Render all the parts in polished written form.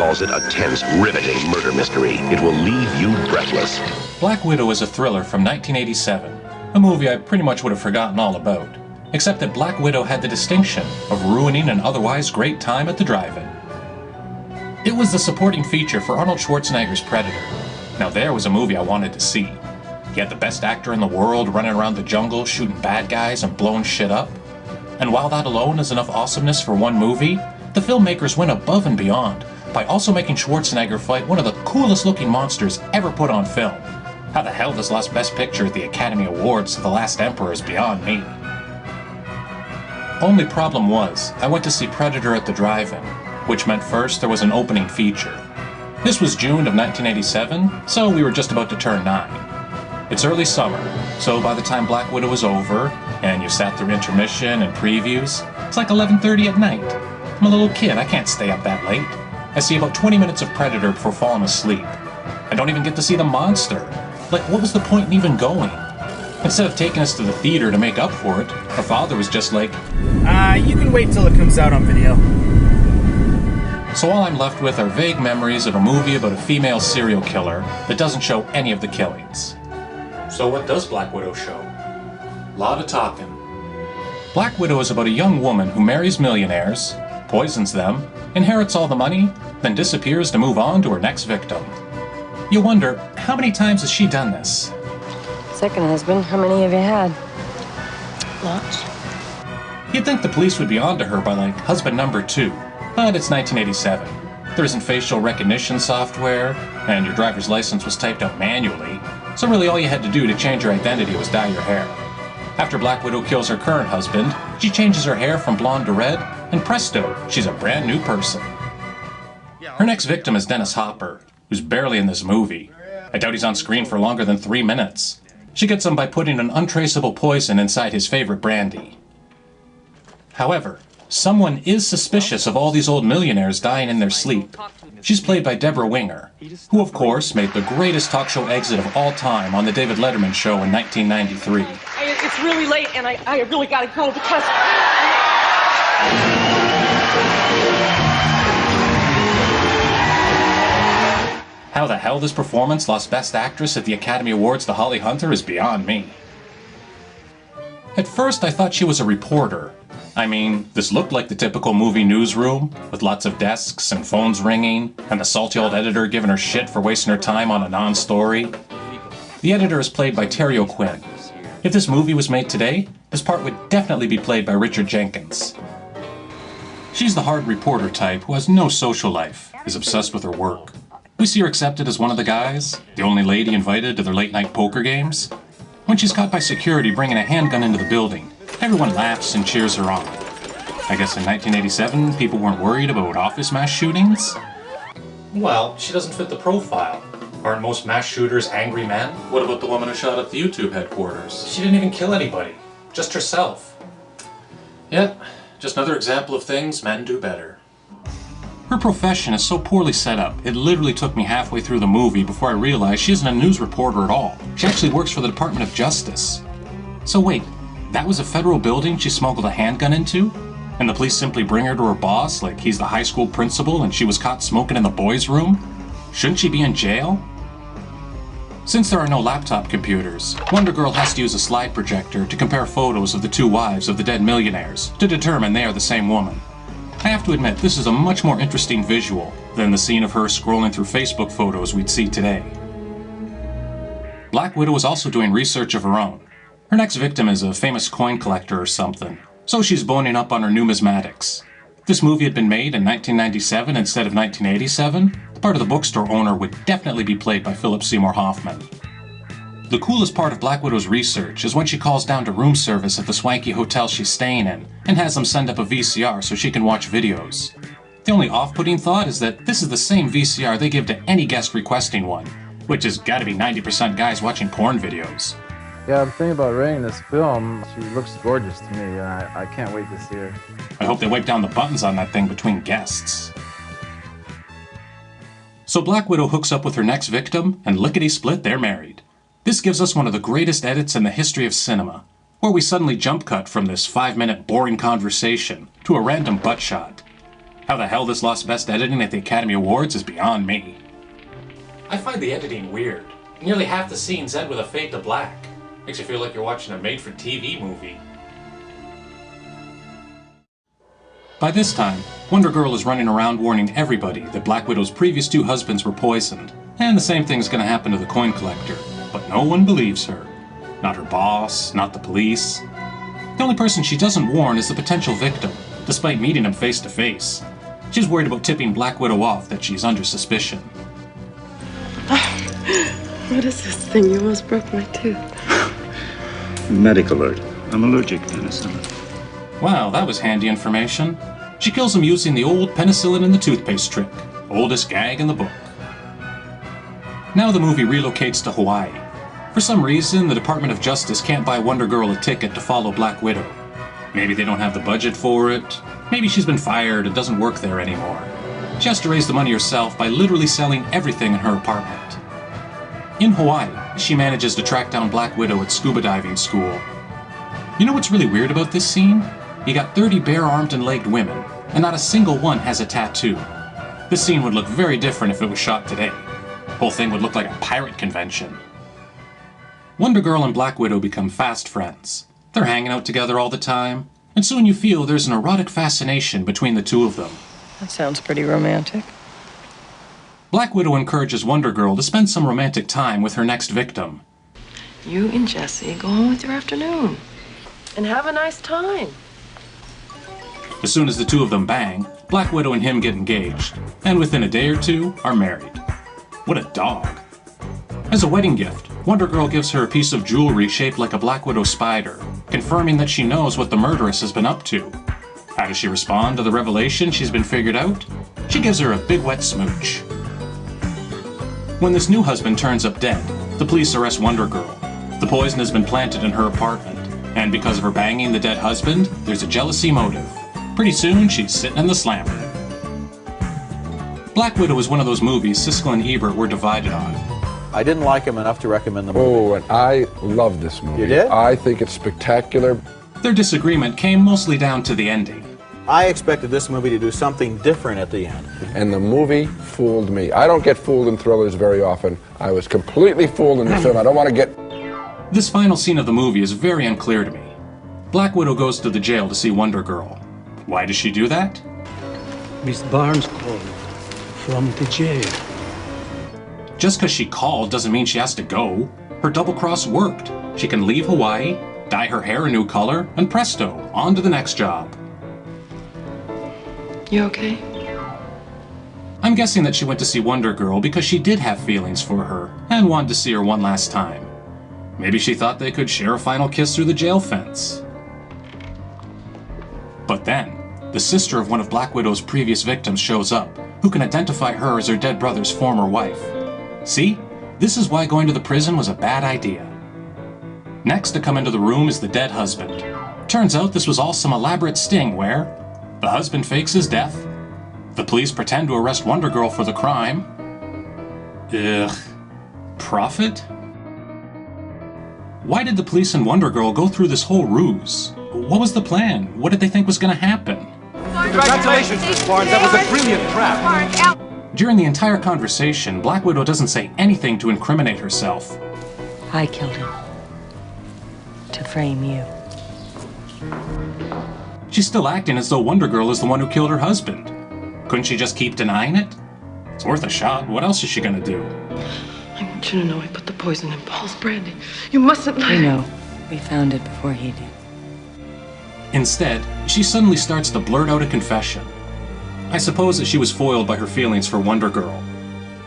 calls it a tense, riveting murder mystery. It will leave you breathless. Black Widow is a thriller from 1987, a movie I pretty much would have forgotten all about, except that Black Widow had the distinction of ruining an otherwise great time at the drive-in. It was the supporting feature for Arnold Schwarzenegger's Predator. Now there was a movie I wanted to see. He had the best actor in the world running around the jungle shooting bad guys and blowing shit up. And while that alone is enough awesomeness for one movie, the filmmakers went above and beyond by also making Schwarzenegger fight one of the coolest looking monsters ever put on film. How the hell this lost Best Picture at the Academy Awards to The Last Emperor is beyond me. Only problem was, I went to see Predator at the drive-in, which meant first there was an opening feature. This was June of 1987, so we were just about to turn 9. It's early summer, so by the time Black Widow was over, and you sat through intermission and previews, it's like 11:30 at night. I'm a little kid, I can't stay up that late. I see about 20 minutes of Predator before falling asleep. I don't even get to see the monster. Like, what was the point in even going? Instead of taking us to the theater to make up for it, our father was just like, you can wait till it comes out on video. So all I'm left with are vague memories of a movie about a female serial killer that doesn't show any of the killings. So what does Black Widow show? Lot of talking. Black Widow is about a young woman who marries millionaires, poisons them, inherits all the money, then disappears to move on to her next victim. You wonder, how many times has she done this? Second husband, how many have you had? Lots. You'd think the police would be onto her by like husband number 2, but it's 1987. There isn't facial recognition software, and your driver's license was typed out manually, so really all you had to do to change your identity was dye your hair. After Black Widow kills her current husband, she changes her hair from blonde to red, and presto, she's a brand new person. Her next victim is Dennis Hopper, who's barely in this movie. I doubt he's on screen for longer than 3 minutes. She gets him by putting an untraceable poison inside his favorite brandy. However, someone is suspicious of all these old millionaires dying in their sleep. She's played by Deborah Winger, who of course made the greatest talk show exit of all time on the David Letterman show in 1993. It's really late and I really gotta go because... How the hell this performance lost Best Actress at the Academy Awards to Holly Hunter is beyond me. At first I thought she was a reporter. I mean, this looked like the typical movie newsroom, with lots of desks and phones ringing, and the salty old editor giving her shit for wasting her time on a non-story. The editor is played by Terry O'Quinn. If this movie was made today, this part would definitely be played by Richard Jenkins. She's the hard reporter type who has no social life, is obsessed with her work. We see her accepted as one of the guys, the only lady invited to their late-night poker games. When she's caught by security bringing a handgun into the building, everyone laughs and cheers her on. I guess in 1987, people weren't worried about office mass shootings? Well, she doesn't fit the profile. Aren't most mass shooters angry men? What about the woman who shot up the YouTube headquarters? She didn't even kill anybody, just herself. Yep, just another example of things men do better. Her profession is so poorly set up, it literally took me halfway through the movie before I realized she isn't a news reporter at all. She actually works for the Department of Justice. So wait, that was a federal building she smuggled a handgun into? And the police simply bring her to her boss like he's the high school principal and she was caught smoking in the boys' room? Shouldn't she be in jail? Since there are no laptop computers, Wonder Girl has to use a slide projector to compare photos of the 2 wives of the dead millionaires to determine they are the same woman. I have to admit, this is a much more interesting visual than the scene of her scrolling through Facebook photos we'd see today. Black Widow is also doing research of her own. Her next victim is a famous coin collector or something, so she's boning up on her numismatics. If this movie had been made in 1997 instead of 1987, the part of the bookstore owner would definitely be played by Philip Seymour Hoffman. The coolest part of Black Widow's research is when she calls down to room service at the swanky hotel she's staying in and has them send up a VCR so she can watch videos. The only off-putting thought is that this is the same VCR they give to any guest requesting one, which has got to be 90% guys watching porn videos. Yeah, I'm thinking about renting this film. She looks gorgeous to me, and I can't wait to see her. I hope they wipe down the buttons on that thing between guests. So Black Widow hooks up with her next victim, and lickety-split, they're married. This gives us one of the greatest edits in the history of cinema, where we suddenly jump cut from this 5-minute boring conversation to a random butt shot. How the hell this lost Best Editing at the Academy Awards is beyond me. I find the editing weird. Nearly half the scenes end with a fade to black. Makes you feel like you're watching a made-for-TV movie. By this time, Wonder Girl is running around warning everybody that Black Widow's previous 2 husbands were poisoned, and the same thing's gonna happen to the coin collector, but no one believes her. Not her boss, not the police. The only person she doesn't warn is the potential victim, despite meeting him face to face. She's worried about tipping Black Widow off that she's under suspicion. What is this thing? You almost broke my tooth. Medical alert. I'm allergic to penicillin. Wow, that was handy information. She kills him using the old penicillin in the toothpaste trick. Oldest gag in the book. Now the movie relocates to Hawaii. For some reason, the Department of Justice can't buy Wonder Girl a ticket to follow Black Widow. Maybe they don't have the budget for it. Maybe she's been fired and doesn't work there anymore. She has to raise the money herself by literally selling everything in her apartment. In Hawaii, she manages to track down Black Widow at scuba diving school. You know what's really weird about this scene? You got 30 bare-armed and legged women, and not a single one has a tattoo. This scene would look very different if it was shot today. The whole thing would look like a pirate convention. Wonder Girl and Black Widow become fast friends. They're hanging out together all the time, and soon you feel there's an erotic fascination between the 2 of them. That sounds pretty romantic. Black Widow encourages Wonder Girl to spend some romantic time with her next victim. You and Jesse go on with your afternoon. And have a nice time. As soon as the 2 of them bang, Black Widow and him get engaged, and within a day or 2 are married. What a dog. As a wedding gift, Wonder Girl gives her a piece of jewelry shaped like a Black Widow spider, confirming that she knows what the murderess has been up to. How does she respond to the revelation she's been figured out? She gives her a big wet smooch. When this new husband turns up dead, the police arrest Wonder Girl. The poison has been planted in her apartment, and because of her banging the dead husband, there's a jealousy motive. Pretty soon, she's sitting in the slammer. Black Widow is one of those movies Siskel and Ebert were divided on. I didn't like him enough to recommend the movie. Oh, and I love this movie. You did? I think it's spectacular. Their disagreement came mostly down to the ending. I expected this movie to do something different at the end. And the movie fooled me. I don't get fooled in thrillers very often. I was completely fooled in the film. I don't want to get... This final scene of the movie is very unclear to me. Black Widow goes to the jail to see Wonder Girl. Why does she do that? Miss Barnes called from the jail. Just because she called doesn't mean she has to go. Her double cross worked. She can leave Hawaii, dye her hair a new color, and presto, on to the next job. You okay? I'm guessing that she went to see Wonder Girl because she did have feelings for her and wanted to see her one last time. Maybe she thought they could share a final kiss through the jail fence. But then, the sister of one of Black Widow's previous victims shows up, who can identify her as her dead brother's former wife. See? This is why going to the prison was a bad idea. Next to come into the room is the dead husband. Turns out this was all some elaborate sting where the husband fakes his death, the police pretend to arrest Wonder Girl for the crime. Ugh. Profit? Why did the police and Wonder Girl go through this whole ruse? What was the plan? What did they think was going to happen? Congratulations, Miss Barnes. That was a brilliant trap. During the entire conversation, Black Widow doesn't say anything to incriminate herself. I killed him. To frame you. She's still acting as though Wonder Girl is the one who killed her husband. Couldn't she just keep denying it? It's worth a shot. What else is she gonna do? I want you to know I put the poison in Paul's brandy. You mustn't lie. I know. We found it before he did. Instead, she suddenly starts to blurt out a confession. I suppose that she was foiled by her feelings for Wonder Girl.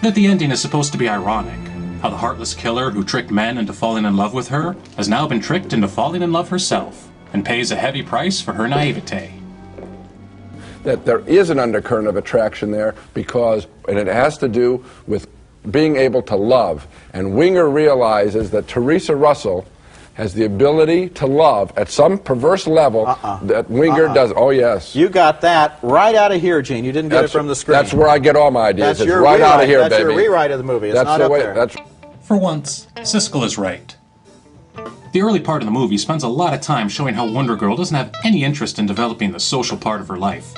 That the ending is supposed to be ironic. How the heartless killer who tricked men into falling in love with her has now been tricked into falling in love herself and pays a heavy price for her naivete. That there is an undercurrent of attraction there because, and it has to do with being able to love. And Winger realizes that Teresa Russell has the ability to love at some perverse level that Winger does. Oh, yes. You got that right out of here, Gene. You didn't get it from the screen. That's where I get all my ideas. That's your right rewrite. out of here, that's baby. That's your rewrite of the movie. It's that's not the up way, there. That's... For once, Siskel is right. The early part of the movie spends a lot of time showing how Wonder Girl doesn't have any interest in developing the social part of her life.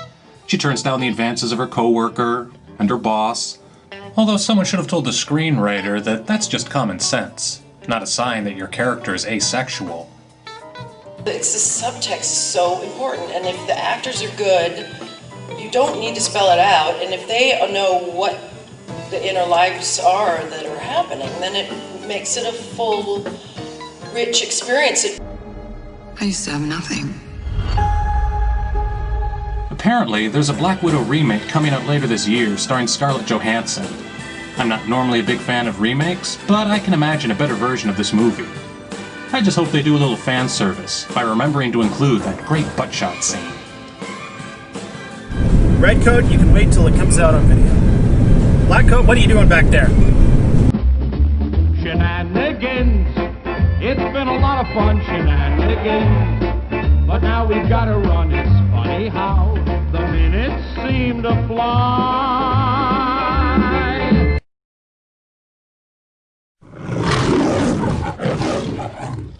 She turns down the advances of her coworker and her boss, although someone should have told the screenwriter that that's just common sense, not a sign that your character is asexual. It's the subtext is so important, and if the actors are good, you don't need to spell it out, and if they know what the inner lives are that are happening, then it makes it a full, rich experience. I used to have nothing. Apparently, there's a Black Widow remake coming out later this year starring Scarlett Johansson. I'm not normally a big fan of remakes, but I can imagine a better version of this movie. I just hope they do a little fan service by remembering to include that great butt shot scene. Red coat, you can wait till it comes out on video. Black coat, what are you doing back there? Shenanigans. It's been a lot of fun, shenanigans. But now we've got to run. It's funny how the minutes seem to fly.